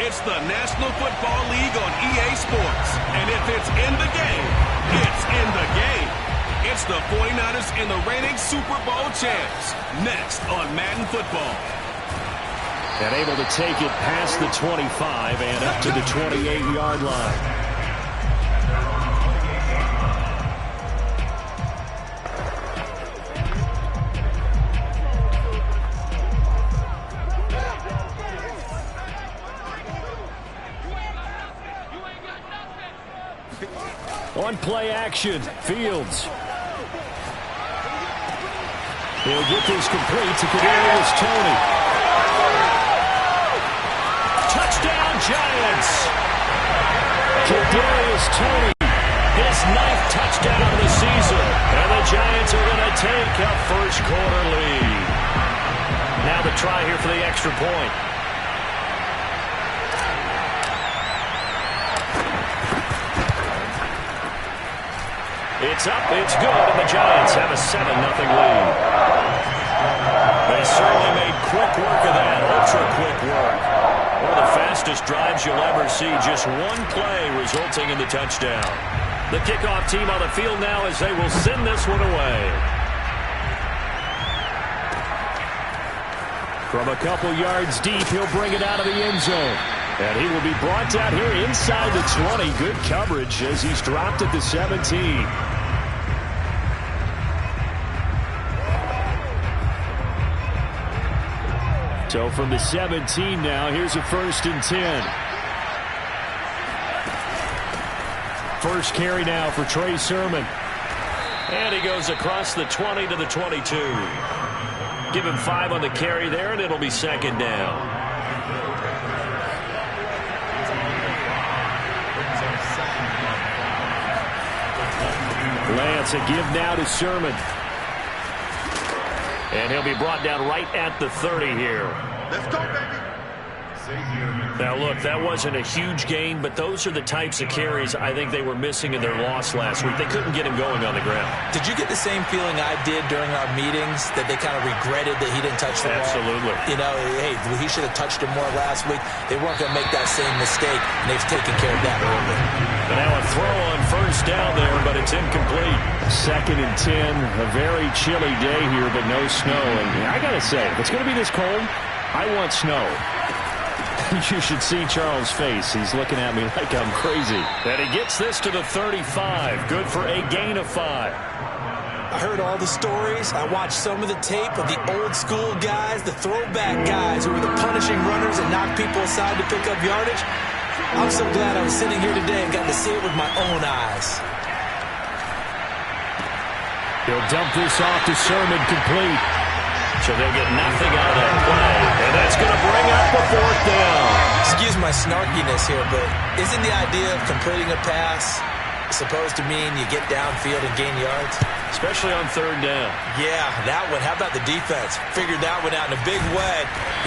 It's the National Football League on EA Sports. And if it's in the game, it's in the game. It's the 49ers and the reigning Super Bowl champs. Next on Madden Football. And able to take it past the 25 and up to the 28-yard line. On play action, Fields. He'll get this complete to Kadarius Toney. Touchdown, Giants! Kadarius Toney, his 9th touchdown of the season. And the Giants are going to take a first-quarter lead. Now the try here for the extra point. It's up, it's good, and the Giants have a 7-0 lead. They certainly made quick work of that, ultra-quick work. One of the fastest drives you'll ever see, just one play resulting in the touchdown. The kickoff team on the field now as they will send this one away. From a couple yards deep, he'll bring it out of the end zone. And he will be brought down here inside the 20. Good coverage as he's dropped at the 17. So from the 17 now, here's a 1st and 10. First carry now for Trey Sermon. And he goes across the 20 to the 22. Give him 5 on the carry there, and it'll be 2nd down. Lance, a give now to Sermon. And he'll be brought down right at the 30 here. Let's go, baby. Now, look, that wasn't a huge gain, but those are the types of carries I think they were missing in their loss last week. They couldn't get him going on the ground. Did you get the same feeling I did during our meetings, that they kind of regretted that he didn't touch the ball? Absolutely. You know, hey, he should have touched him more last week. They weren't going to make that same mistake, and they've taken care of that early. But now a throw on 1st down there, but it's incomplete. 2nd and 10, a very chilly day here, but no snow. And I got to say, if it's going to be this cold, I want snow. You should see Charles' face. He's looking at me like I'm crazy. And he gets this to the 35. Good for a gain of 5. I heard all the stories. I watched some of the tape of the old school guys, the throwback guys who were the punishing runners and knocked people aside to pick up yardage. I'm so glad I was sitting here today and got to see it with my own eyes. He'll dump this off to Sermon, complete. So they'll get nothing out of that play. And that's going to bring up a 4th down. Excuse my snarkiness here, but isn't the idea of completing a pass supposed to mean you get downfield and gain yards? Especially on 3rd down. Yeah, that one. How about the defense? Figured that one out in a big way.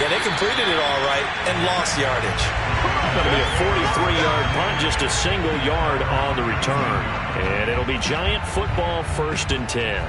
Yeah, they completed it all right and lost yardage. Going to be a 43-yard punt, just a single yard on the return. And it'll be Giant football, 1st and 10.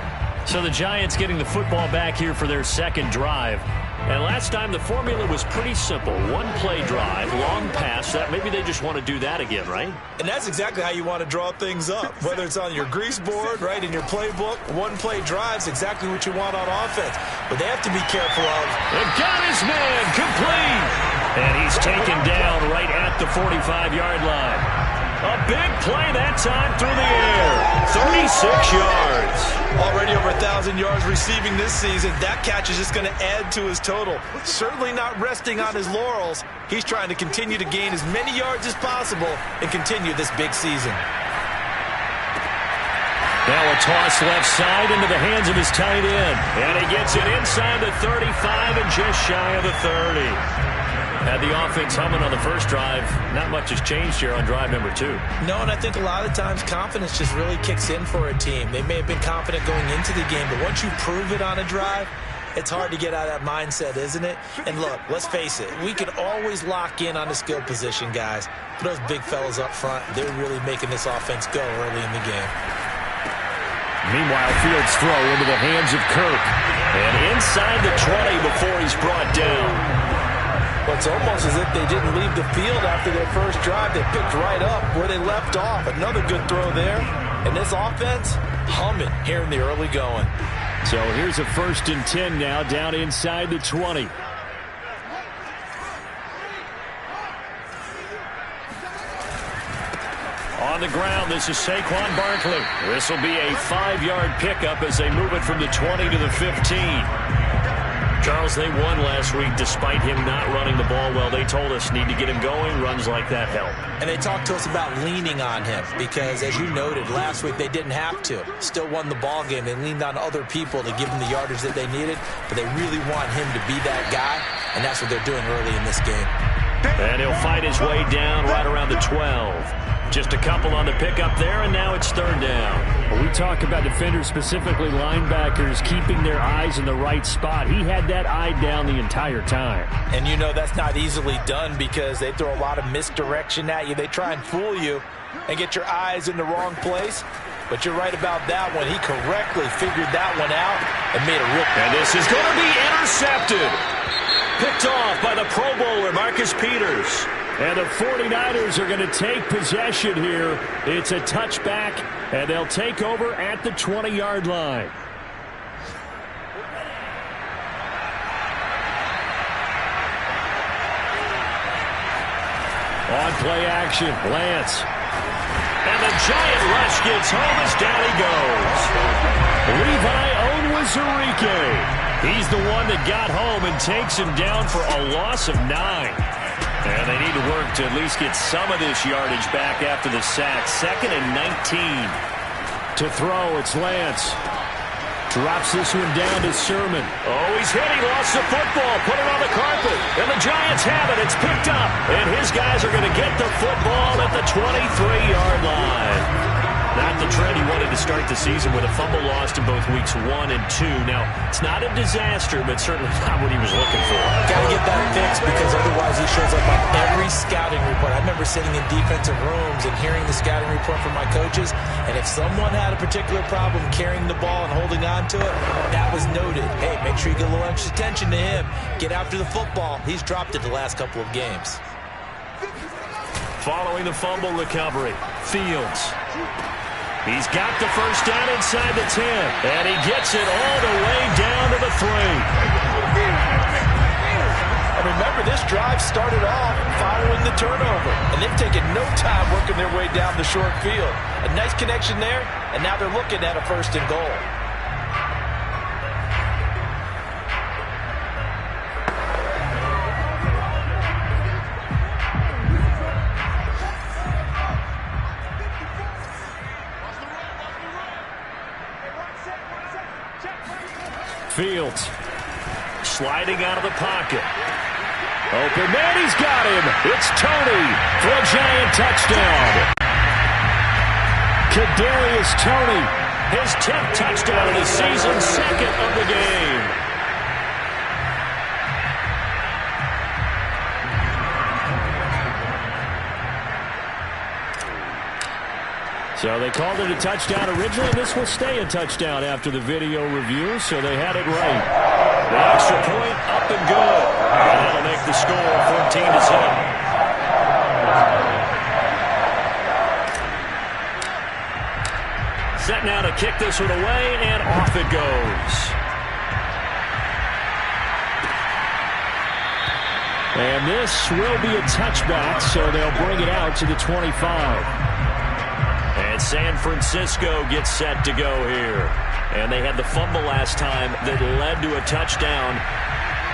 So the Giants getting the football back here for their 2nd drive. And last time the formula was pretty simple. 1-play drive, long pass. That maybe they just want to do that again, right? And that's exactly how you want to draw things up. Whether it's on your grease board, right, in your playbook, 1-play drive's exactly what you want on offense. But they have to be careful of. They've got his man complete. And he's taken down right at the 45-yard line. A big play that time through the air. 36 yards. Already over 1,000 yards receiving this season. That catch is just going to add to his total. Certainly not resting on his laurels. He's trying to continue to gain as many yards as possible and continue this big season. Now a toss left side into the hands of his tight end. And he gets it inside the 35 and just shy of the 30. Had the offense humming on the first drive. Not much has changed here on drive number 2. No, and I think a lot of times confidence just really kicks in for a team. They may have been confident going into the game, but once you prove it on a drive, it's hard to get out of that mindset, isn't it? And look, let's face it, we can always lock in on the skill position, guys. But those big fellas up front, they're really making this offense go early in the game. Meanwhile, Fields' throw into the hands of Kirk. And inside the 20 before he's brought down. Well, it's almost as if they didn't leave the field after their first drive. They picked right up where they left off. Another good throw there. And this offense, humming here in the early going. So here's a 1st and 10 now, down inside the 20. On the ground, this is Saquon Barkley. This will be a 5-yard pickup as they move it from the 20 to the 15. Charles, they won last week despite him not running the ball well. They told us need to get him going. Runs like that help. And they talked to us about leaning on him because, as you noted, last week they didn't have to. Still won the ball game. They leaned on other people to give them the yardage that they needed, but they really want him to be that guy, and that's what they're doing early in this game. And he'll fight his way down right around the 12. Just a couple on the pickup there, and now it's 3rd down. Well, we talk about defenders, specifically linebackers, keeping their eyes in the right spot. He had that eye down the entire time. And you know that's not easily done because they throw a lot of misdirection at you. They try and fool you and get your eyes in the wrong place. But you're right about that one. He correctly figured that one out and made a real... And this is going to be intercepted. Picked off by the Pro Bowler, Marcus Peters. And the 49ers are going to take possession here. It's a touchback, and they'll take over at the 20-yard line. On play action, Lance. And the giant rush gets home as down he goes. Levi Onwuzurike. He's the one that got home and takes him down for a loss of 9. And they need to work to at least get some of this yardage back after the sack. 2nd and 19. To throw, it's Lance. Drops this one down to Sermon. Oh, he's hit. He lost the football. Put it on the carpet. And the Giants have it. It's picked up. And his guys are going to get the football at the 23-yard line. Not the trend he wanted to start the season with a fumble lost in both weeks 1 and 2. Now, it's not a disaster, but certainly not what he was looking for. Got to get that fixed because otherwise he shows up on every scouting report. I remember sitting in defensive rooms and hearing the scouting report from my coaches, and if someone had a particular problem carrying the ball and holding on to it, that was noted. Hey, make sure you get a little extra attention to him. Get after the football. He's dropped it the last couple of games. Following the fumble recovery, Fields. He's got the first down inside the 10, and he gets it all the way down to the 3. And remember, this drive started off following the turnover, and they've taken no time working their way down the short field. A nice connection there, and now they're looking at a 1st and goal. Fields sliding out of the pocket. Open man, he's got him. It's Toney for a giant touchdown. Kadarius Toney, his 10th touchdown of the season, 2nd of the game. So they called it a touchdown originally, and this will stay a touchdown after the video review, so they had it right. The extra point up and good. And that'll make the score 14-7. Set now to kick this one away, and off it goes. And this will be a touchback, so they'll bring it out to the 25. And San Francisco gets set to go here. And they had the fumble last time that led to a touchdown.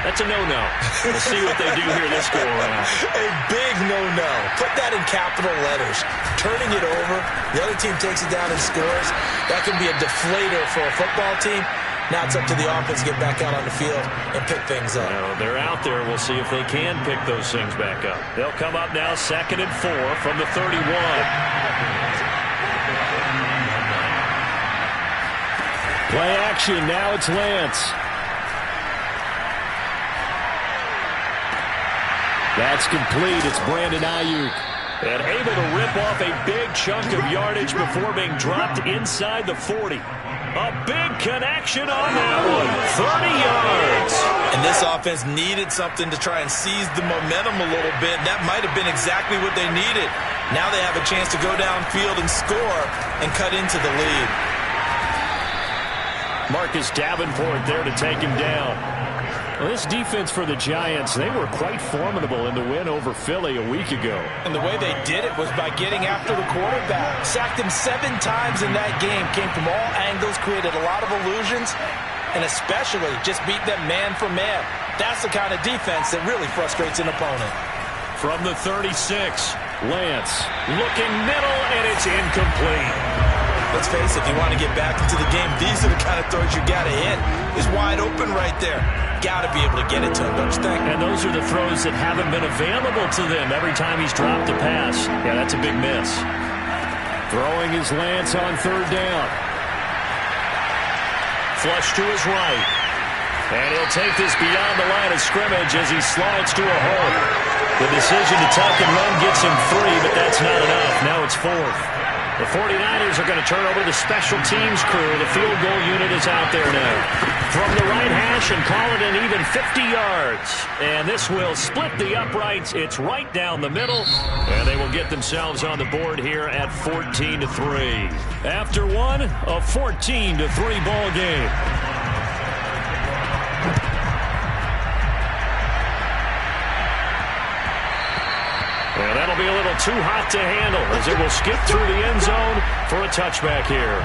That's a no-no. We'll see what they do here this go-around. A big no-no. Put that in capital letters. Turning it over, the other team takes it down and scores. That can be a deflator for a football team. Now it's up to the offense to get back out on the field and pick things up. Well, they're out there. We'll see if they can pick those things back up. They'll come up now 2nd and 4 from the 31. Play action, now it's Lance. That's complete, it's Brandon Ayuk. And able to rip off a big chunk of yardage before being dropped inside the 40. A big connection on that one, 30 yards. And this offense needed something to try and seize the momentum a little bit. That might have been exactly what they needed. Now they have a chance to go downfield and score and cut into the lead. Marcus Davenport there to take him down. Well, this defense for the Giants, they were quite formidable in the win over Philly a week ago. And the way they did it was by getting after the quarterback. Sacked him 7 times in that game. Came from all angles, created a lot of illusions, and especially just beat them man for man. That's the kind of defense that really frustrates an opponent. From the 36, Lance looking middle, and it's incomplete. Let's face it, if you want to get back into the game, these are the kind of throws you got to hit. He's wide open right there. Got to be able to get it to him, don't you think? And those are the throws that haven't been available to them every time he's dropped a pass. Yeah, that's a big miss. Throwing his Lance on 3rd down. Flush to his right. And he'll take this beyond the line of scrimmage as he slides to a hole. The decision to tuck and run gets him 3, but that's not enough. Now it's 4th. The 49ers are going to turn over to the special teams crew. The field goal unit is out there now. From the right hash and call it an even 50 yards. And this will split the uprights. It's right down the middle. And they will get themselves on the board here at 14-3. After one, a 14-3 ball game. And that'll be a little too hot to handle as it will skip through the end zone for a touchback here.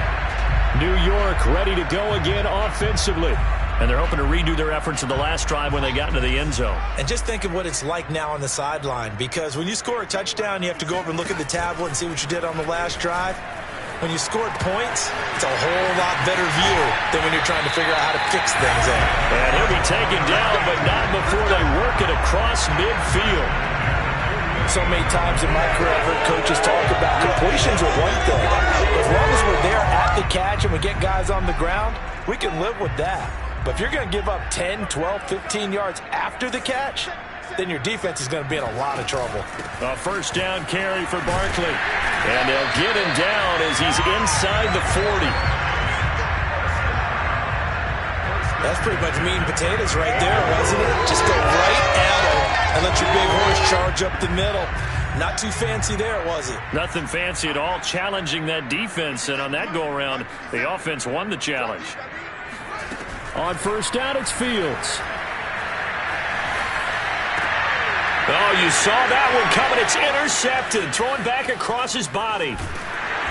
New York ready to go again offensively. And they're hoping to redo their efforts in the last drive when they got into the end zone. And just think of what it's like now on the sideline, because when you score a touchdown, you have to go over and look at the tablet and see what you did on the last drive. When you scored points, it's a whole lot better view than when you're trying to figure out how to fix things there. And he'll be taken down, but not before they work it across midfield. So many times in my career, I've heard coaches talk about completions are one thing. As long as we're there at the catch and we get guys on the ground, we can live with that. But if you're going to give up 10, 12, 15 yards after the catch, then your defense is going to be in a lot of trouble. A 1st down carry for Barkley. And they'll get him down as he's inside the 40. That's pretty much meat and potatoes right there, wasn't it? Just go right at him and let your big horse charge up the middle. Not too fancy there, was it? Nothing fancy at all, challenging that defense. And on that go-around, the offense won the challenge. On 1st down, it's Fields. Oh, you saw that one coming. It's intercepted. Throwing back across his body.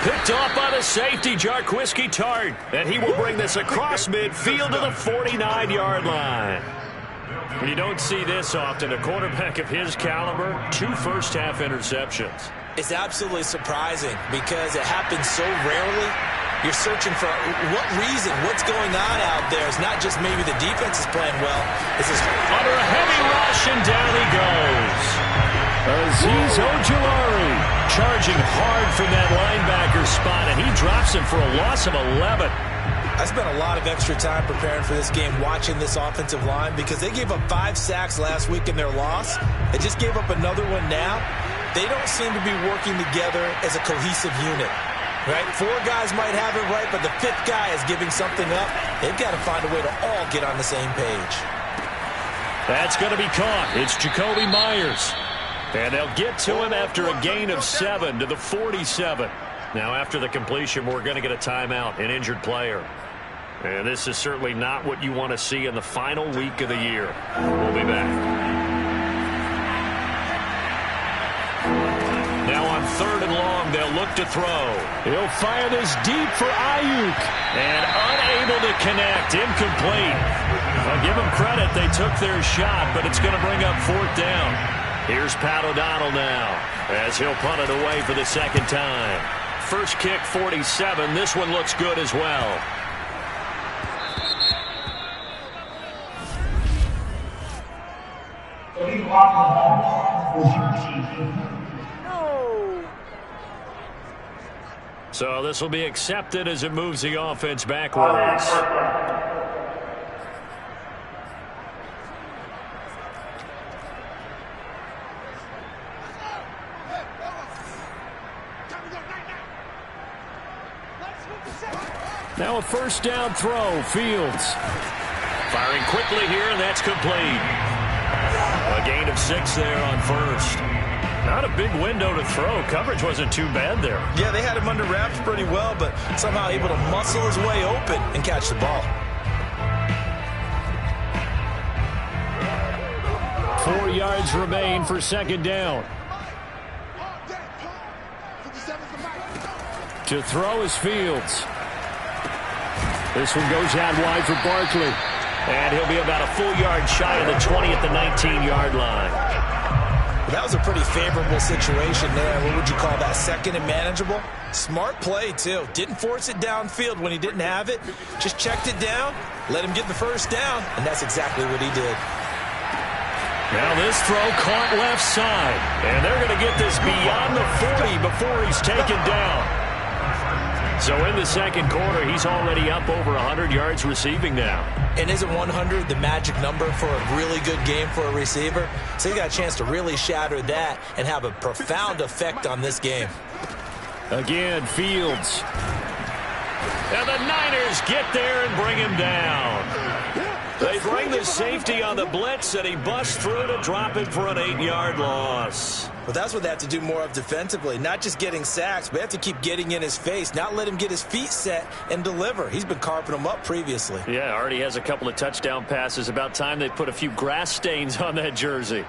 Picked off by the safety, Jarquiski Tart. And he will bring this across midfield to the 49-yard line. You don't see this often. A quarterback of his caliber, 2 first-half interceptions. It's absolutely surprising because it happens so rarely. You're searching for what reason, what's going on out there. It's not just maybe the defense is playing well. It's just under a heavy rush, and down he goes. Azeez Ojulari charging hard from that linebacker spot, and he drops him for a loss of 11. I spent a lot of extra time preparing for this game, watching this offensive line, because they gave up 5 sacks last week in their loss. They just gave up another one now. They don't seem to be working together as a cohesive unit. Right? 4 guys might have it right, but the 5th guy is giving something up. They've got to find a way to all get on the same page. That's going to be caught. It's Jacoby Myers. And they'll get to him after a gain of 7 to the 47. Now, after the completion, we're going to get a timeout, an injured player. And this is certainly not what you want to see in the final week of the year. We'll be back. Now on 3rd and long, they'll look to throw. He'll fire this deep for Ayuk. And unable to connect, incomplete. I'll give them credit, they took their shot, but it's going to bring up 4th down. Here's Pat O'Donnell now, as he'll punt it away for the 2nd time. First kick, 47. This one looks good as well. So this will be accepted as it moves the offense backwards. Now a 1st down throw, Fields. Firing quickly here, and that's complete. A gain of 6 there on first. Not a big window to throw. Coverage wasn't too bad there. Yeah, they had him under wraps pretty well, but somehow able to muscle his way open and catch the ball. 4 yards remain for second down. To throw is Fields. This one goes out wide for Barkley. And he'll be about a full yard shy of the 20 at the 19-yard line. That was a pretty favorable situation there. What would you call that? Second and manageable? Smart play, too. Didn't force it downfield when he didn't have it. Just checked it down, let him get the first down, and that's exactly what he did. Now this throw caught left side. And they're going to get this beyond the 40 before he's taken down. So in the second quarter, he's already up over 100 yards receiving now. And isn't 100 the magic number for a really good game for a receiver? So he got a chance to really shatter that and have a profound effect on this game. Again, Fields. And the Niners get there and bring him down. They bring the safety on the blitz, and he busts through to drop it for an 8-yard loss. But that's what they have to do more of defensively. Not just getting sacks, but they have to keep getting in his face. Not let him get his feet set and deliver. He's been carping them up previously. Yeah, already has a couple of touchdown passes. About time they put a few grass stains on that jersey.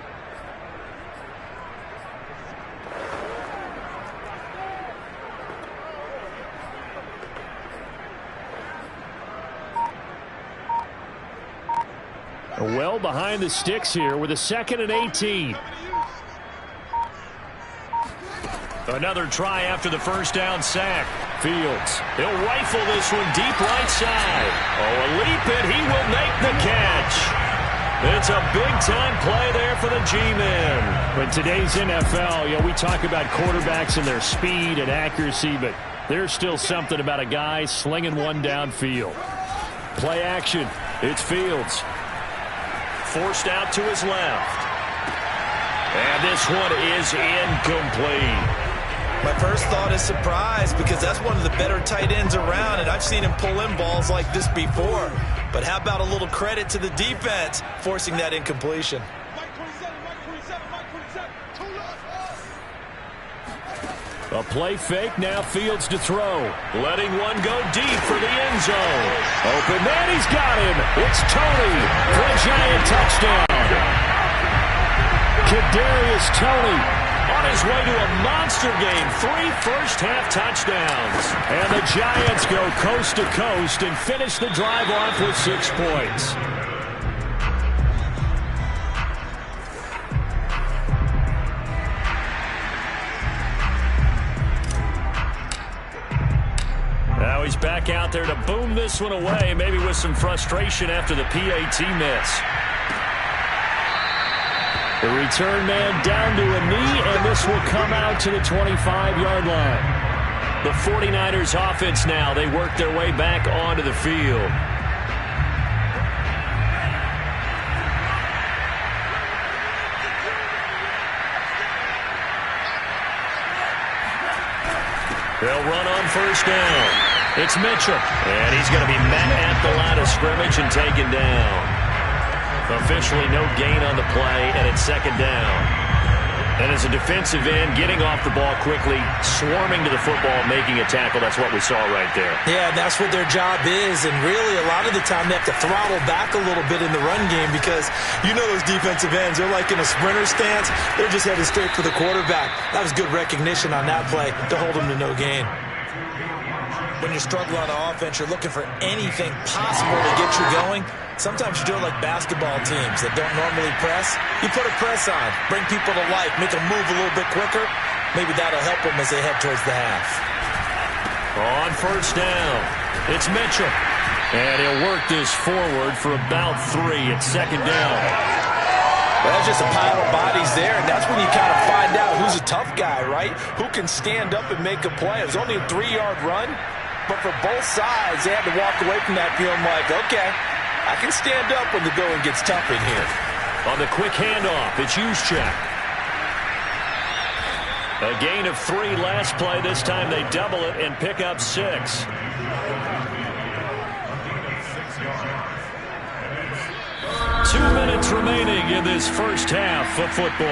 Well behind the sticks here with a 2nd and 18. Another try after the first down sack. Fields. He'll rifle this one deep right side. Oh, a leap, and he will make the catch. It's a big-time play there for the G-men. In today's NFL, we talk about quarterbacks and their speed and accuracy, but there's still something about a guy slinging one downfield. Play action. It's Fields. Forced out to his left. And this one is incomplete. My first thought is surprise because that's one of the better tight ends around, and I've seen him pull in balls like this before. But how about a little credit to the defense forcing that incompletion? A play fake, now Fields to throw. Letting one go deep for the end zone. Open man, he's got him. It's Tony for a giant touchdown. Kadarius Toney on his way to a monster game. 3 first-half touchdowns. And the Giants go coast to coast and finish the drive off with 6 points. Now he's back out there to boom this one away, maybe with some frustration after the PAT miss. The return man down to a knee, and this will come out to the 25-yard line. The 49ers offense now, they work their way back onto the field. They'll run on first down. It's Mitchell. And he's going to be met at the line of scrimmage and taken down. Officially no gain on the play, and it's 2nd down. And as a defensive end, getting off the ball quickly, swarming to the football, making a tackle, that's what we saw right there. Yeah, that's what their job is, and really a lot of the time they have to throttle back a little bit in the run game because you know those defensive ends, they're like in a sprinter stance. They're just headed straight for the quarterback. That was good recognition on that play to hold them to no gain. When you struggle on the offense, you're looking for anything possible to get you going. Sometimes you do it like basketball teams that don't normally press. You put a press on, bring people to life, make them move a little bit quicker. Maybe that'll help them as they head towards the half. On first down, it's Mitchell. And he'll work this forward for about 3. It's 2nd down. Well, that's just a pile of bodies there, and that's when you kind of find out who's a tough guy, right? Who can stand up and make a play. It was only a 3-yard run, but for both sides, they had to walk away from that feeling like, okay, I can stand up when the going gets tough in here. On the quick handoff, it's Juszczyk. A gain of 3 last play. This time they double it and pick up 6. 2 minutes remaining in this first half of football.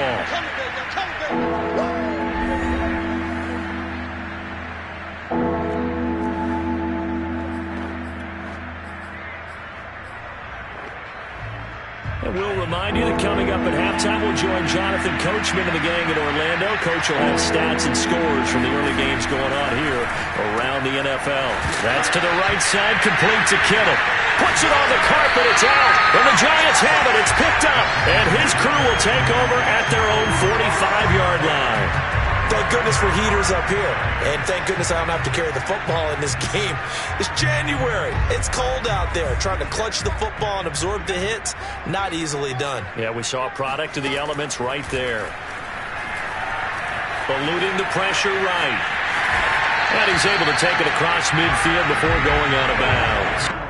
And we'll remind you that coming up at halftime, we'll join Jonathan Coachman and the gang in Orlando. Coach will have stats and scores from the early games going on here around the NFL. That's to the right side, complete to Kittle. Puts it on the carpet, it's out. And the Giants have it, it's picked up. And his crew will take over at their own 45-yard line. Thank goodness for heaters up here. And thank goodness I don't have to carry the football in this game. It's January. It's cold out there. Trying to clutch the football and absorb the hits, not easily done. Yeah, we saw a product of the elements right there. Eluding the pressure right. And he's able to take it across midfield before going out of bounds.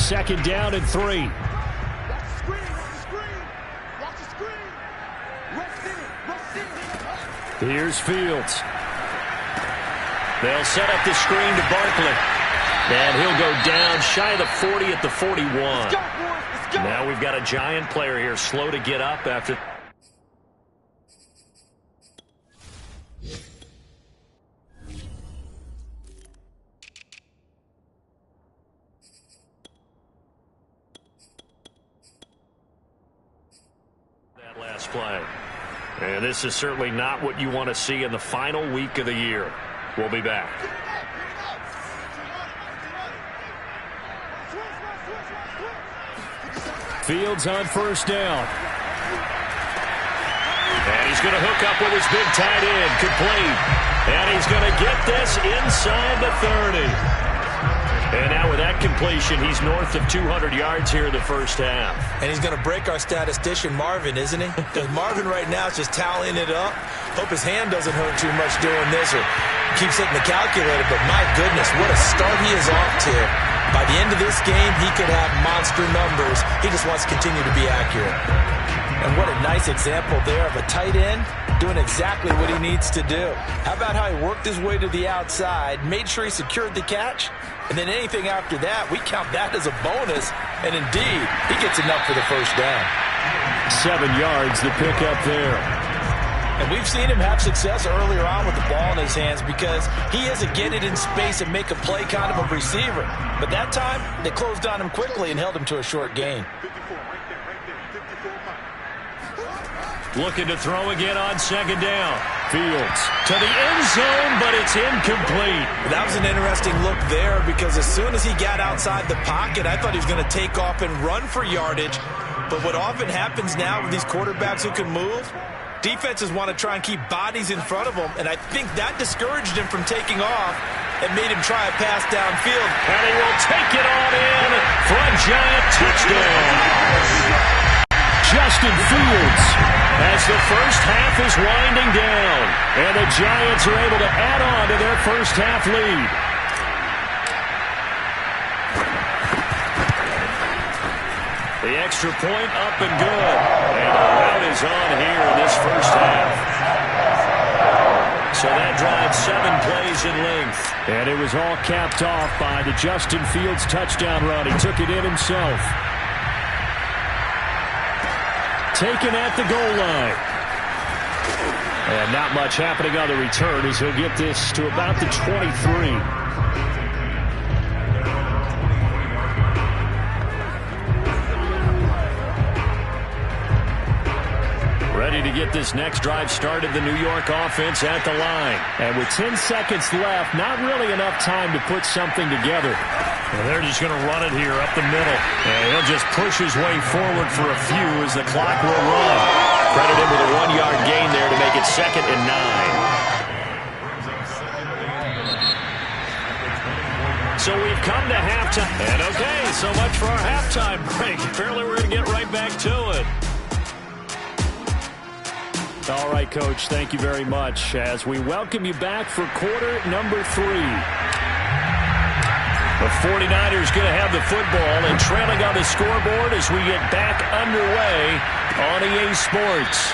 2nd down and 3. Here's Fields. They'll set up the screen to Barkley. And he'll go down shy of the 40 at the 41. Now we've got a Giant player here slow to get up after... that last play. And this is certainly not what you want to see in the final week of the year. We'll be back. Fields on 1st down. And he's going to hook up with his big tight end. Complete. And he's going to get this inside the 30. And now with that completion, he's north of 200 yards here in the 1st half. And he's going to break our statistician, Marvin, isn't he? Because Marvin right now is just tallying it up. Hope his hand doesn't hurt too much doing this or keeps hitting the calculator. But my goodness, what a start he is off to. By the end of this game, he could have monster numbers. He just wants to continue to be accurate. And what a nice example there of a tight end doing exactly what he needs to do. How about how he worked his way to the outside, made sure he secured the catch, and then anything after that, we count that as a bonus. And indeed, he gets enough for the 1st down. 7 yards, the pickup there. And we've seen him have success earlier on with the ball in his hands because he is a get it in space and make a play kind of a receiver. But that time, they closed on him quickly and held him to a short gain. Looking to throw again on 2nd down. Fields to the end zone, but it's incomplete. That was an interesting look there because as soon as he got outside the pocket, I thought he was going to take off and run for yardage. But what often happens now with these quarterbacks who can move, defenses want to try and keep bodies in front of them, and I think that discouraged him from taking off and made him try a pass downfield. And he will take it on in for a Giant touchdown. Justin Fields as the 1st half is winding down, and the Giants are able to add on to their 1st half lead. The extra point up and good, and the rout is on here in this 1st half. So that drives 7 plays in length, and it was all capped off by the Justin Fields touchdown run. He took it in himself. Taken at the goal line. And not much happening on the return as he'll get this to about the 23. Ready to get this next drive started, the New York offense at the line. And with 10 seconds left, not really enough time to put something together. Well, they're just going to run it here up the middle. And he'll just push his way forward for a few as the clock will run. Credit him with a 1-yard gain there to make it 2nd and 9. So we've come to halftime. And okay, so much for our halftime break. Apparently we're going to get right back to it. All right, Coach, thank you very much as we welcome you back for quarter number 3. The 49ers going to have the football and trailing on the scoreboard as we get back underway on EA Sports.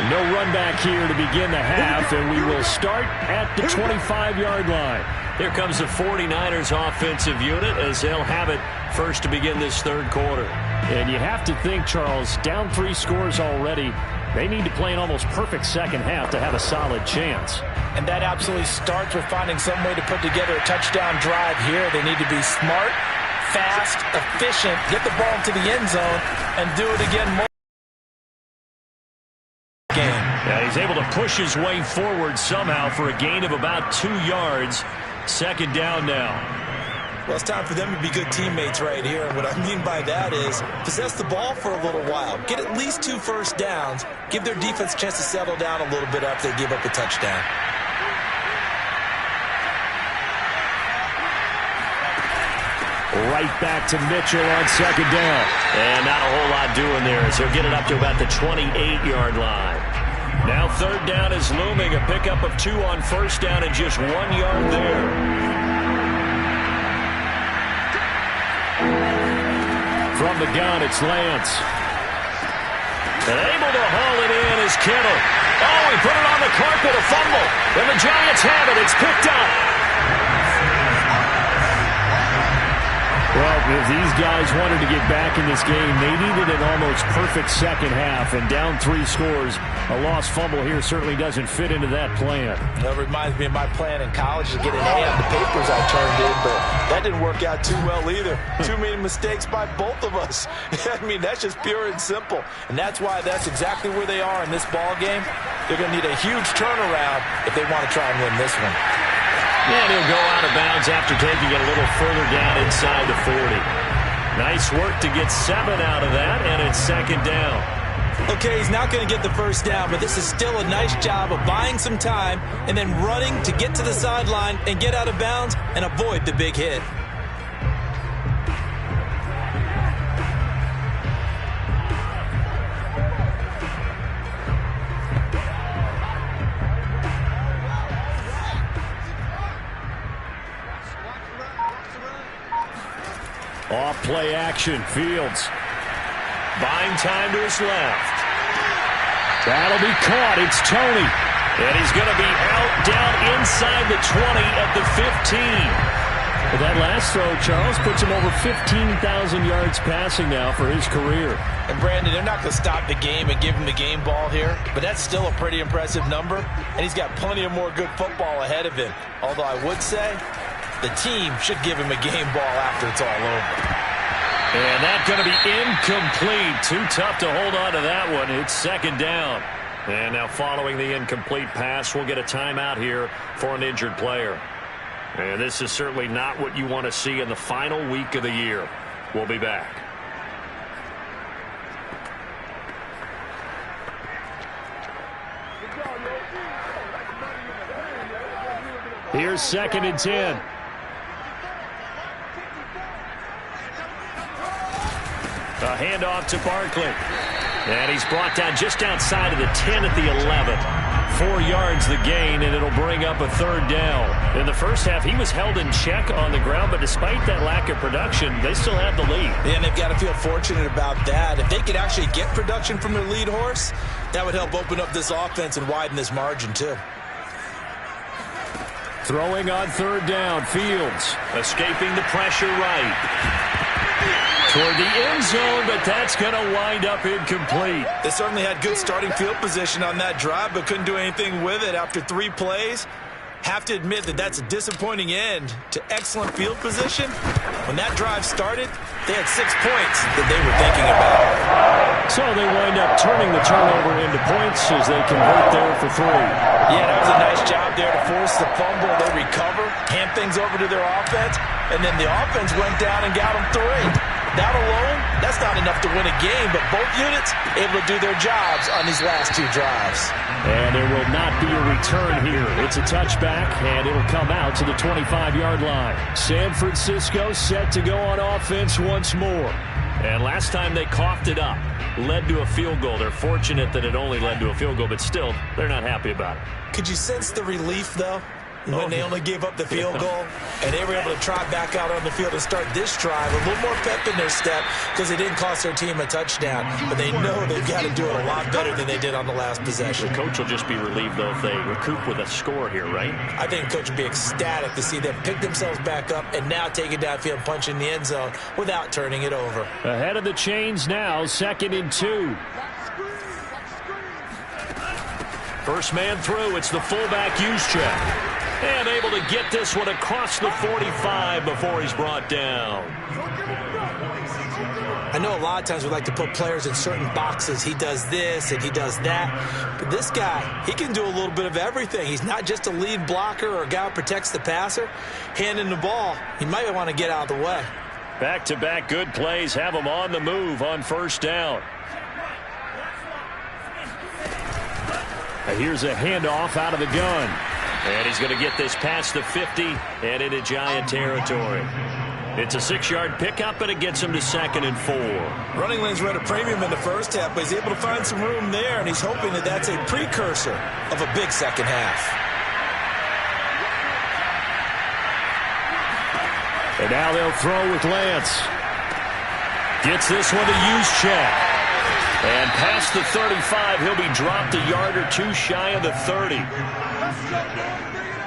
No run back here to begin the half, and we will start at the 25-yard line. Here comes the 49ers offensive unit as they'll have it first to begin this 3rd quarter. And you have to think, Charles, down 3 scores already. They need to play an almost perfect 2nd half to have a solid chance. And that absolutely starts with finding some way to put together a touchdown drive here. They need to be smart, fast, efficient, get the ball into the end zone, and do it again more. Yeah, he's able to push his way forward somehow for a gain of about 2 yards. 2nd down now. Well, it's time for them to be good teammates right here. And what I mean by that is possess the ball for a little while. Get at least 2 first downs. Give their defense a chance to settle down a little bit after they give up a touchdown. Right back to Mitchell on 2nd down. And not a whole lot doing there as he'll get it up to about the 28-yard line. Now 3rd down is looming. A pickup of 2 on 1st down and just 1 yard there. From the gun, it's Lance. And able to haul it in is Kittle. Oh, he put it on the carpet, a fumble. And the Giants have it. It's picked up. Well, if these guys wanted to get back in this game, they needed an almost perfect second half. And down 3 scores, a lost fumble here certainly doesn't fit into that plan. That reminds me of my plan in college to get an A on the papers I turned in, but that didn't work out too well either. Too many mistakes by both of us. I mean, that's just pure and simple. And that's why that's exactly where they are in this ball game. They're going to need a huge turnaround if they want to try and win this one. And he'll go out of bounds after taking it a little further down inside the 40. Nice work to get 7 out of that, and it's second down. Okay, he's not going to get the first down, but this is still a nice job of buying some time and then running to get to the sideline and get out of bounds and avoid the big hit. Off play action, Fields. Buying time to his left. That'll be caught. It's Tony. And he's going to be out down inside the 20 at the 15. But that last throw, Charles, puts him over 15,000 yards passing now for his career. And Brandon, they're not going to stop the game and give him the game ball here, but that's still a pretty impressive number. And he's got plenty of more good football ahead of him. Although I would say the team should give him a game ball after it's all over. And that's going to be incomplete. Too tough to hold on to that one. It's second down. And now following the incomplete pass, we'll get a timeout here for an injured player. And this is certainly not what you want to see in the final week of the year. We'll be back. Here's second and 10. A handoff to Barkley. And he's brought down just outside of the 10 at the 11. 4 yards the gain, and it'll bring up a third down. In the first half, he was held in check on the ground, but despite that lack of production, they still have the lead. And they've got to feel fortunate about that. If they could actually get production from their lead horse, that would help open up this offense and widen this margin, too. Throwing on third down, Fields. Escaping the pressure right. Toward the end zone, but that's going to wind up incomplete. They certainly had good starting field position on that drive, but couldn't do anything with it after 3 plays. Have to admit that that's a disappointing end to excellent field position. When that drive started, they had 6 points that they were thinking about. So they wind up turning the turnover into points as they convert there for 3. Yeah, that was a nice job there to force the fumble. They recover, hand things over to their offense, and then the offense went down and got them 3. That alone, that's not enough to win a game, but both units able to do their jobs on these last 2 drives. And there will not be a return here. It's a touchback, and it'll come out to the 25-yard line. San Francisco set to go on offense once more. And last time they coughed it up, led to a field goal. They're fortunate that it only led to a field goal, but still, they're not happy about it. Could you sense the relief, though, when they only gave up the field goal and they were able to trot back out on the field and start this drive? A little more pep in their step because it didn't cost their team a touchdown, but they know they've got to do it a lot better than they did on the last possession. The coach will just be relieved, though, if they recoup with a score here, right? I think the coach would be ecstatic to see them pick themselves back up and now take it downfield, punch in the end zone without turning it over. Ahead of the chains now, 2nd and 2. First man through, it's the fullback Juszczyk. And able to get this one across the 45 before he's brought down. I know a lot of times we like to put players in certain boxes. He does this and he does that. But this guy, he can do a little bit of everything. He's not just a lead blocker or a guy who protects the passer. Handing the ball, he might want to get out of the way. Back-to-back good plays have him on the move on first down. Here's a handoff out of the gun. And he's going to get this past the 50 and into Giant territory. It's a 6-yard pickup, and it gets him to 2nd and 4. Running lanes were at a premium in the first half, but he's able to find some room there, and he's hoping that that's a precursor of a big second half. And now they'll throw with Lance. Gets this one to use check. And past the 35, he'll be dropped a yard or two shy of the 30.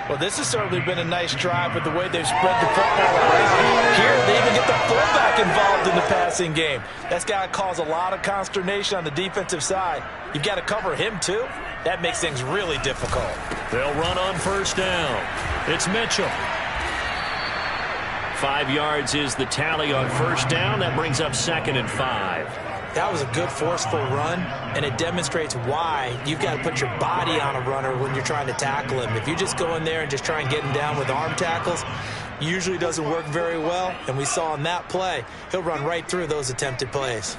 Well, this has certainly been a nice drive with the way they've spread the football around. Here, they even get the fullback involved in the passing game. That's got to cause a lot of consternation on the defensive side. You've got to cover him, too. That makes things really difficult. They'll run on first down. It's Mitchell. 5 yards is the tally on first down. That brings up 2nd and 5. That was a good, forceful run, and it demonstrates why you've got to put your body on a runner when you're trying to tackle him. If you just go in there and just try and get him down with arm tackles, usually doesn't work very well, and we saw in that play, he'll run right through those attempted plays.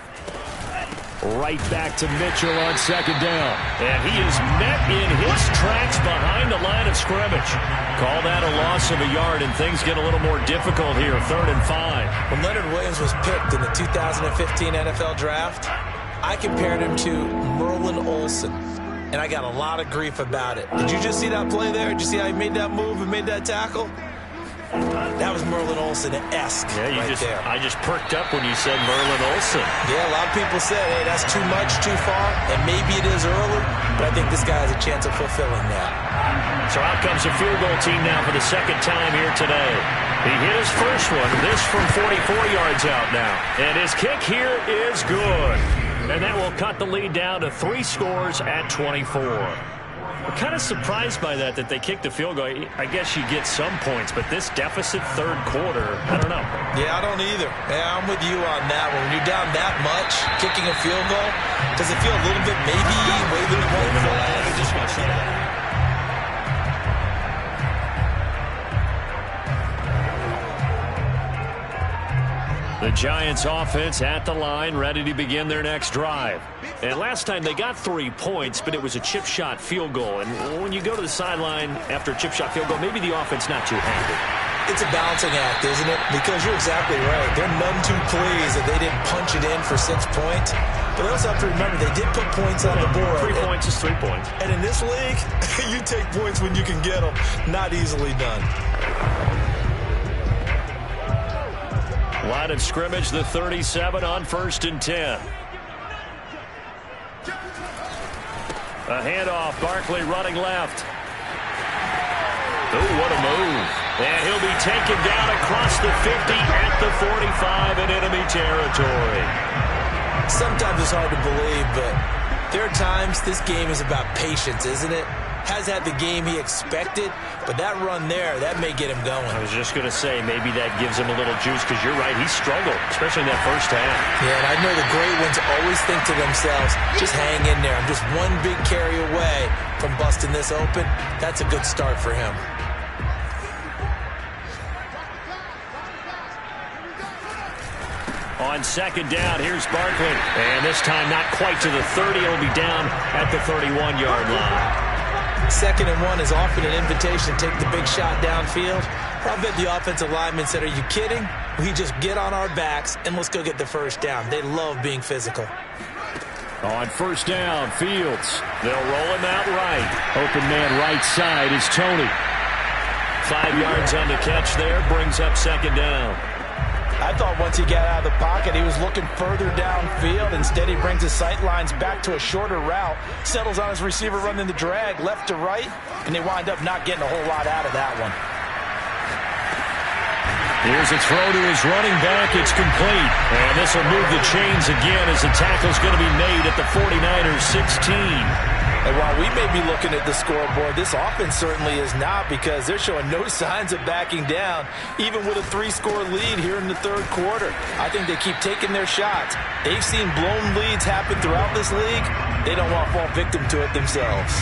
Right back to Mitchell on 2nd down. And he is met in his tracks behind the line of scrimmage. Call that a loss of a yard, and things get a little more difficult here. 3rd and 5. When Leonard Williams was picked in the 2015 NFL Draft, I compared him to Merlin Olsen, and I got a lot of grief about it. Did you just see that play there? Did you see how he made that move and made that tackle? That was Merlin Olsen-esque there. I just perked up when you said Merlin Olsen. Yeah, a lot of people said, hey, that's too much, too far, and maybe it is early, but I think this guy has a chance of fulfilling that. So out comes a field goal team now for the 2nd time here today. He hit his first one, this from 44 yards out now. And his kick here is good. And that will cut the lead down to 3 scores at 24. I'm kind of surprised by that they kicked the field goal. I guess you get some points, but this deficit 3rd quarter, I don't know. Yeah, I don't either. Yeah, I'm with you on that one. When you're down that much, kicking a field goal, does it feel a little bit maybe waving the white flag? Just want to see that. The Giants offense at the line, ready to begin their next drive. And last time they got 3 points, but it was a chip shot field goal. And when you go to the sideline after a chip shot field goal, maybe the offense not too happy. It's a balancing act, isn't it? Because you're exactly right. They're none too pleased that they didn't punch it in for 6 points. But they also have to remember they did put points on the board. 3 points is 3 points. And in this league, you take points when you can get them. Not easily done. Line of scrimmage, the 37 on 1st and 10. A handoff, Barkley running left. Oh, what a move. And he'll be taken down across the 50 at the 45 in enemy territory. Sometimes it's hard to believe, but there are times this game is about patience, isn't it? Has had the game he expected, but that run there, that may get him going. I was just going to say, maybe that gives him a little juice, because you're right, he struggled, especially in that first half. Yeah, and I know the great ones always think to themselves, just hang in there. I'm just one big carry away from busting this open. That's a good start for him. On 2nd down, here's Barkley. And this time not quite to the 30. It'll be down at the 31-yard line. 2nd and 1 is often an invitation to take the big shot downfield. I bet the offensive lineman said, are you kidding? We just get on our backs and let's go get the first down. They love being physical. On 1st down, Fields. They'll roll him out right. Open man right side is Tony. 5 yards on the catch there, brings up 2nd down. I thought once he got out of the pocket, he was looking further downfield. Instead, he brings his sight lines back to a shorter route, settles on his receiver running the drag left to right, and they wind up not getting a whole lot out of that one. Here's a throw to his running back. It's complete. And this will move the chains again as the tackle's going to be made at the 49ers 16. And while we may be looking at the scoreboard, this offense certainly is not, because they're showing no signs of backing down, even with a 3-score lead here in the 3rd quarter. I think they keep taking their shots. They've seen blown leads happen throughout this league. They don't want to fall victim to it themselves.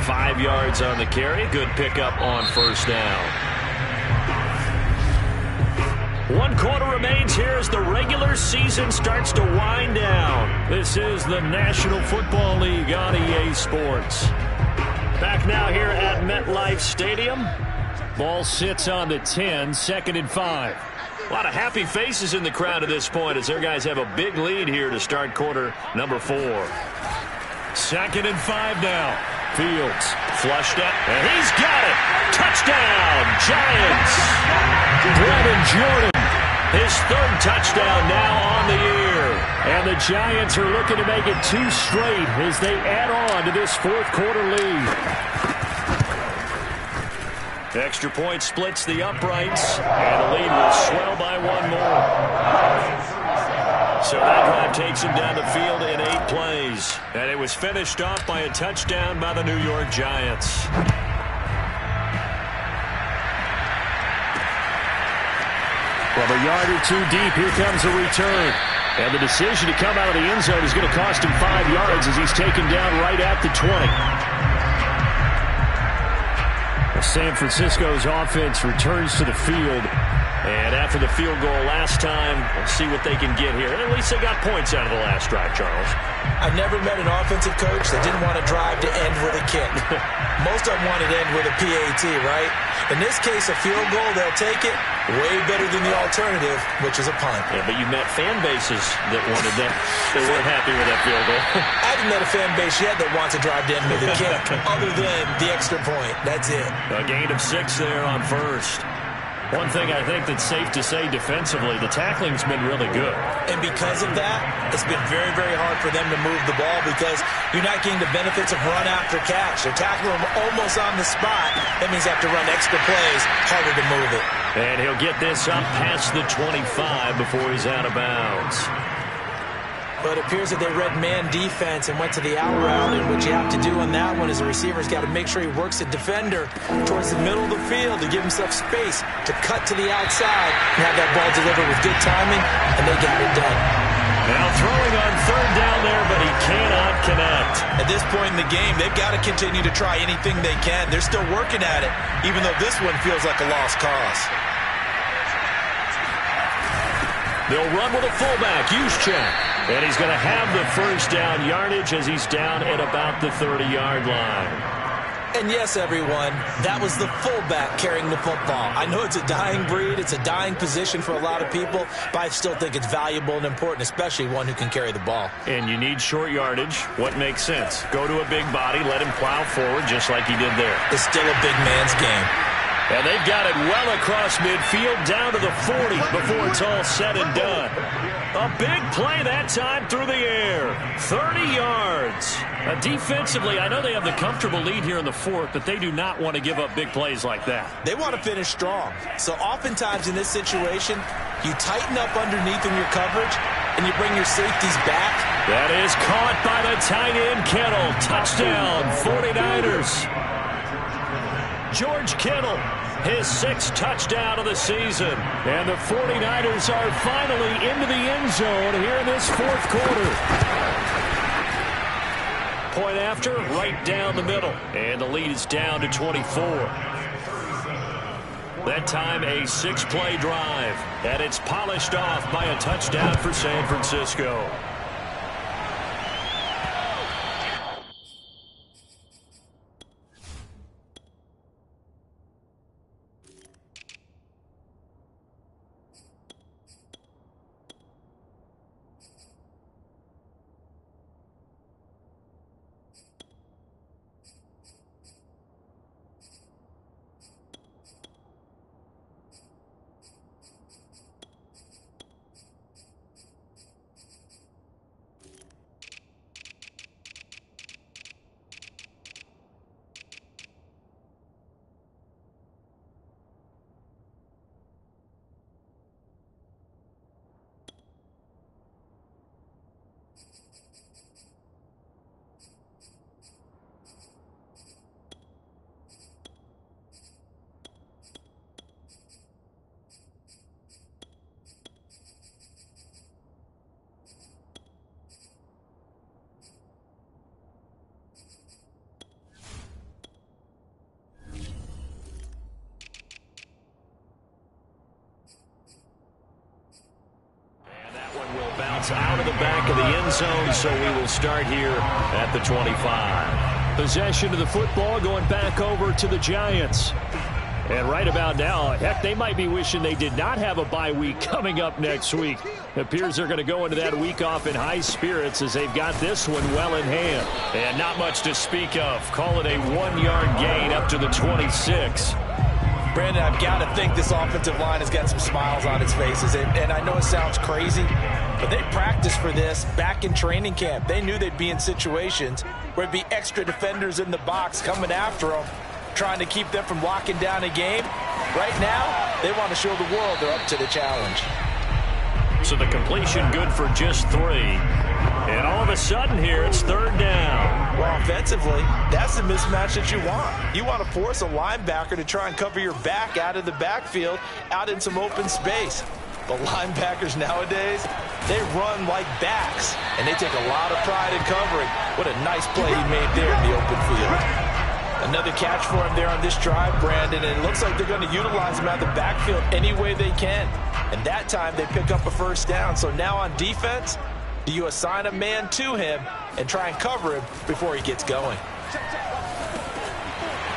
5 yards on the carry. Good pickup on 1st down. 1 quarter remains here as the regular season starts to wind down. This is the National Football League on EA Sports. Back now here at MetLife Stadium. Ball sits on the 10, 2nd and 5. A lot of happy faces in the crowd at this point as their guys have a big lead here to start quarter number 4. 2nd and 5 now. Fields flushed out, and he's got it. Touchdown, Giants. Brennan Jordan His third touchdown now on the year. And the Giants are looking to make it 2 straight as they add on to this fourth-quarter lead. Extra point splits the uprights, and the lead will swell by 1 more. So that drive takes him down the field in 8 plays. And it was finished off by a touchdown by the New York Giants. From a yard or 2 deep, here comes a return. And the decision to come out of the end zone is going to cost him 5 yards as he's taken down right at the 20. San Francisco's offense returns to the field. And after the field goal last time, we'll see what they can get here. And at least they got points out of the last drive, Charles. I've never met an offensive coach that didn't want a drive to end with a kick. Most of them want it to end with a PAT, right? In this case, a field goal, they'll take it. Way better than the alternative, which is a punt. Yeah, but you met fan bases that wanted that. They weren't happy with that field goal. I haven't met a fan base yet that wants a drive to end with a kick, other than the extra point. That's it. A gain of 6 there on first. One thing I think that's safe to say defensively, the tackling's been really good. And because of that, it's been very, very hard for them to move the ball because you're not getting the benefits of run after catch. They're tackling them almost on the spot. That means they have to run extra plays, harder to move it. And he'll get this up past the 25 before he's out of bounds. But it appears that they read man defense and went to the out route, and what you have to do on that one is the receiver's got to make sure he works the defender towards the middle of the field to give himself space to cut to the outside and have that ball delivered with good timing, and they got it done. Now throwing on third down there, but he cannot connect. At this point in the game, they've got to continue to try anything they can. They're still working at it, even though this one feels like a lost cause. They'll run with a fullback, Juszczyk. And he's going to have the first down yardage as he's down at about the 30-yard line. And yes, everyone, that was the fullback carrying the football. I know it's a dying breed, it's a dying position for a lot of people, but I still think it's valuable and important, especially one who can carry the ball. And you need short yardage. What makes sense? Go to a big body, let him plow forward just like he did there. It's still a big man's game. And they've got it well across midfield down to the 40 before it's all said and done. A big play that time through the air. 30 yards. Defensively, I know they have the comfortable lead here in the fourth, but they do not want to give up big plays like that. They want to finish strong. So oftentimes in this situation, you tighten up underneath in your coverage, and you bring your safeties back. That is caught by the tight end, Kittle. Touchdown, 49ers. George Kittle, his 6th touchdown of the season. And the 49ers are finally into the end zone here in this fourth quarter. Point after, right down the middle. And the lead is down to 24. That time a 6-play drive. And it's polished off by a touchdown for San Francisco. Out of the back of the end zone, so we will start here at the 25. Possession of the football going back over to the Giants. And right about now, heck, they might be wishing they did not have a bye week coming up next week. It appears they're going to go into that week off in high spirits as they've got this one well in hand. And not much to speak of. Call it a 1-yard gain up to the 26. Brandon, I've got to think this offensive line has got some smiles on its faces. And I know it sounds crazy, but they practiced for this back in training camp. They knew they'd be in situations where there'd be extra defenders in the box coming after them, trying to keep them from locking down a game. Right now, they want to show the world they're up to the challenge. So the completion good for just 3. And all of a sudden here, it's 3rd down. Well, offensively, that's the mismatch that you want. You want to force a linebacker to try and cover your back out of the backfield, out in some open space. But linebackers nowadays, they run like backs, and they take a lot of pride in covering. What a nice play he made there in the open field. Another catch for him there on this drive, Brandon, and it looks like they're going to utilize him out of the backfield any way they can. And that time they pick up a 1st down. So now on defense, do you assign a man to him and try and cover him before he gets going?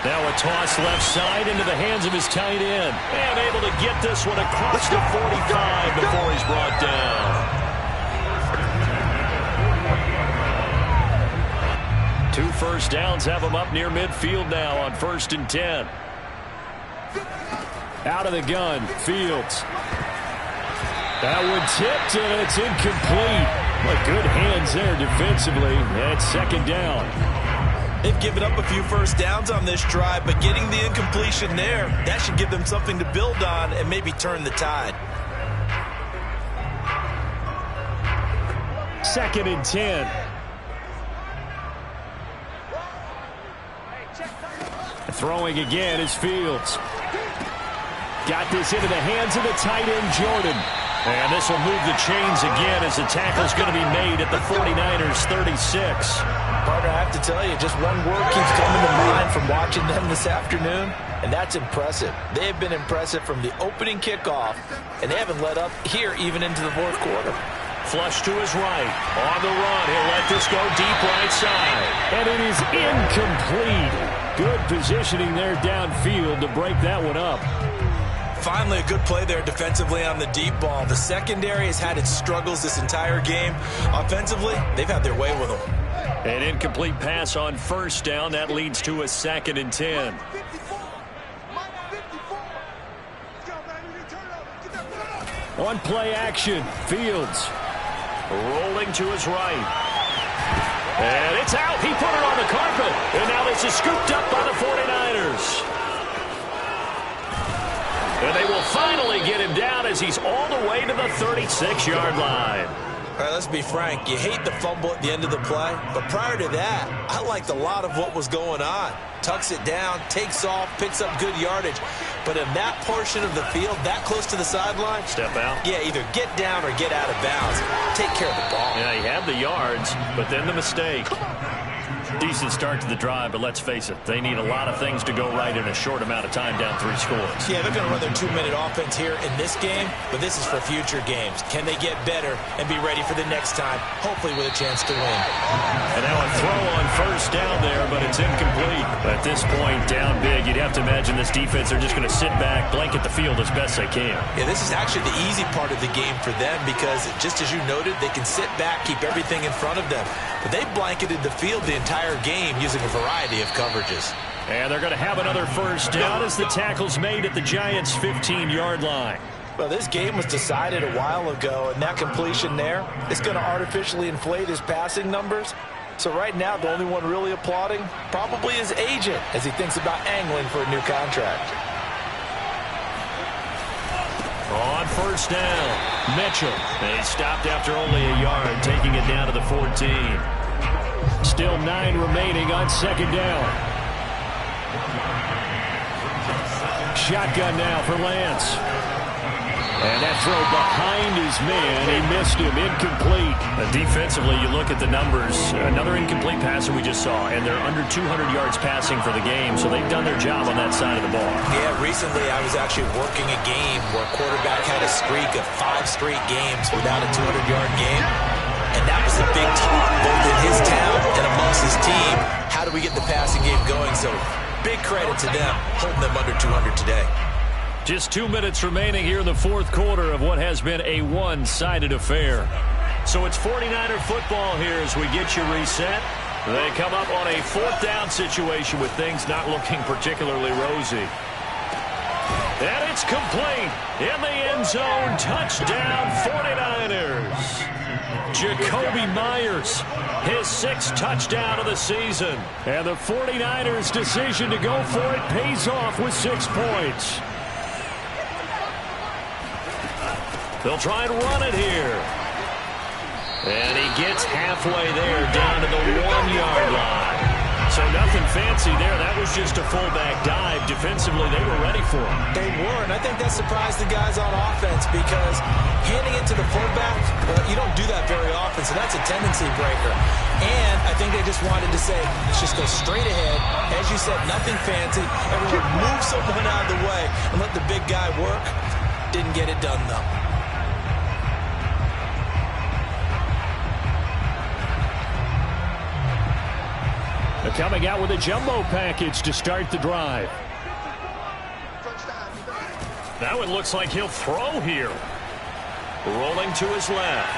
Now a toss left side into the hands of his tight end. And able to get this one across the 45 before he's brought down. 2 first downs have him up near midfield now on 1st and 10. Out of the gun, Fields. That one tipped, and it's incomplete. But good hands there defensively. That's 2nd down. They've given up a few first downs on this drive, but getting the incompletion there, that should give them something to build on and maybe turn the tide. 2nd and 10. Throwing again is Fields. Got this into the hands of the tight end, Jordan. And this will move the chains again as the tackle's going to be made at the 49ers 36. Partner, I have to tell you, just one word keeps coming to mind from watching them this afternoon, and that's impressive. They have been impressive from the opening kickoff, and they haven't let up here even into the 4th quarter. Flush to his right. On the run. He'll let this go deep right side. And it is incomplete. Good positioning there downfield to break that one up. Finally, a good play there defensively on the deep ball. The secondary has had its struggles this entire game. Offensively, they've had their way with them. An incomplete pass on 1st down. That leads to a 2nd and 10. On play action, Fields. Rolling to his right. And it's out. He put it on the carpet. And now this is scooped up by the 49ers. And they will finally get him down as he's all the way to the 36-yard line. All right, let's be frank. You hate the fumble at the end of the play, but prior to that, I liked a lot of what was going on. Tucks it down, takes off, picks up good yardage. But in that portion of the field, that close to the sideline, step out. Yeah, either get down or get out of bounds. Take care of the ball. Yeah, he had the yards, but then the mistake. Decent start to the drive, but let's face it, they need a lot of things to go right in a short amount of time, down 3 scores. Yeah, they're going to run their 2-minute offense here in this game, but this is for future games. Can they get better and be ready for the next time, hopefully with a chance to win? And now a throw on 1st down there, but it's incomplete. At this point, down big, you'd have to imagine this defense are just going to sit back, blanket the field as best they can. Yeah, this is actually the easy part of the game for them because, just as you noted, they can sit back, keep everything in front of them. But they blanketed the field the entire game using a variety of coverages. And they're going to have another 1st down as the tackle's made at the Giants' 15-yard line. Well, this game was decided a while ago, and that completion there is going to artificially inflate his passing numbers. So right now, the only one really applauding probably his agent as he thinks about angling for a new contract. On 1st down, Mitchell. They stopped after only a yard, taking it down to the 14. Still 9 remaining on 2nd down. Shotgun now for Lance. And that throw behind his man. He missed him. Incomplete. Defensively, you look at the numbers. Another incomplete pass that we just saw. And they're under 200 yards passing for the game. So they've done their job on that side of the ball. Yeah, recently I was actually working a game where a quarterback had a streak of 5 straight games without a 200-yard game. And that was the big talk, both in his town and amongst his team. How do we get the passing game going? So big credit to them holding them under 200 today. Just 2 minutes remaining here in the 4th quarter of what has been a one-sided affair. So it's 49er football here as we get you reset. They come up on a 4th down situation with things not looking particularly rosy. And it's complete. In the end zone, touchdown 49ers. Jacoby Myers, his 6th touchdown of the season. And the 49ers' decision to go for it pays off with 6 points. They'll try and run it here. And he gets halfway there, down to the 1-yard line. So nothing fancy there. That was just a fullback dive. Defensively, they were ready for him. They were, and I think that surprised the guys on offense because handing it to the fullback, you don't do that very often, so that's a tendency breaker. And I think they just wanted to say, let's just go straight ahead. As you said, nothing fancy. Everyone move someone out of the way and let the big guy work. Didn't get it done, though. They're coming out with a jumbo package to start the drive. Now it looks like he'll throw here. Rolling to his left.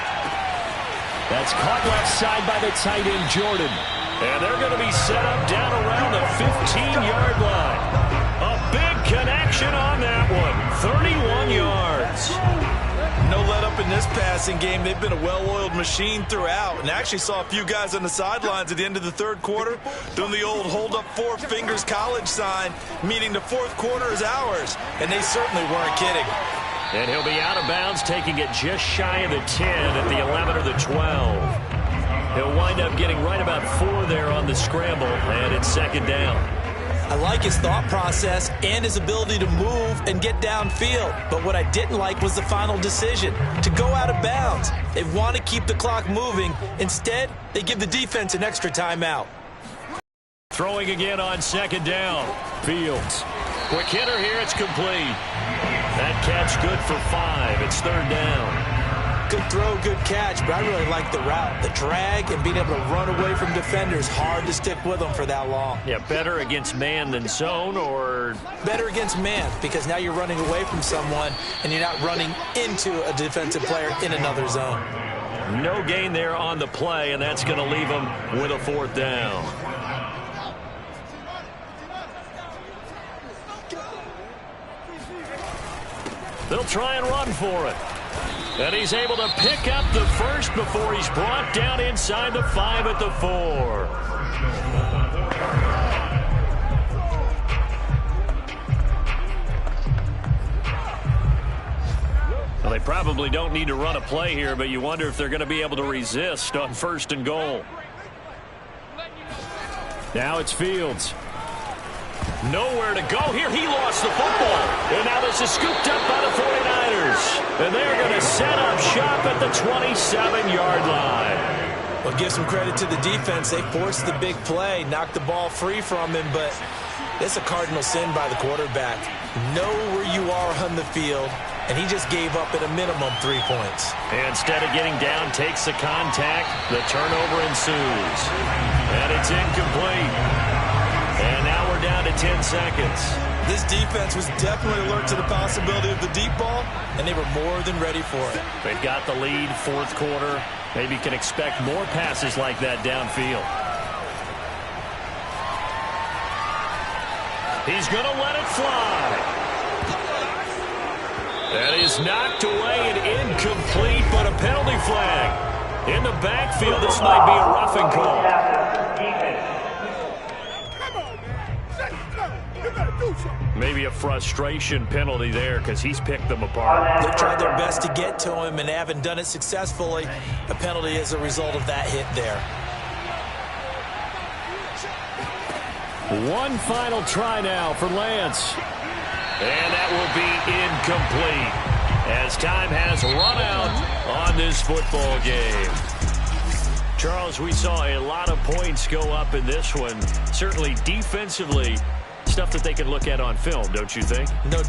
That's caught left side by the tight end, Jordan. And they're going to be set up down around the 15-yard line. A big connection on that one. 31 yards. No let up in this passing game. They've been a well-oiled machine throughout. And actually saw a few guys on the sidelines at the end of the third quarter doing the old hold up 4 fingers college sign, meaning the fourth quarter is ours. And they certainly weren't kidding. And he'll be out of bounds, taking it just shy of the 10 at the 11 or the 12. He'll wind up getting right about 4 there on the scramble, and it's 2nd down. I like his thought process and his ability to move and get downfield. But what I didn't like was the final decision, to go out of bounds. They want to keep the clock moving. Instead, they give the defense an extra timeout. Throwing again on 2nd down. Fields. Quick hitter here, it's complete. That catch good for 5. It's 3rd down. Good throw, good catch, but I really like the route. The drag and being able to run away from defenders, hard to stick with them for that long. Yeah, better against man than zone, or? Better against man, because now you're running away from someone and you're not running into a defensive player in another zone. No gain there on the play, and that's going to leave them with a 4th down. They'll try and run for it. And he's able to pick up the first before he's brought down inside the 5 at the 4. Well, they probably don't need to run a play here, but you wonder if they're going to be able to resist on 1st and goal. Now it's Fields. Nowhere to go here. He lost the football. And now this is scooped up by the 49ers. And they're going to set up shop at the 27-yard line. Well, give some credit to the defense. They forced the big play, knocked the ball free from him, but it's a cardinal sin by the quarterback. Know where you are on the field, and he just gave up at a minimum 3 points. And instead of getting down, takes the contact. The turnover ensues. And it's incomplete. And now we're down to 10 seconds. This defense was definitely alert to the possibility of the deep ball, and they were more than ready for it. They've got the lead, 4th quarter. Maybe can expect more passes like that downfield. He's going to let it fly. That is knocked away and incomplete, but a penalty flag. In the backfield, this might be a roughing call. Maybe a frustration penalty there because he's picked them apart. They've tried their best to get to him and haven't done it successfully. A penalty as a result of that hit there. One final try now for Lance. And that will be incomplete as time has run out on this football game. Charles, we saw a lot of points go up in this one. Certainly defensively, stuff that they can look at on film, don't you think? No doubt.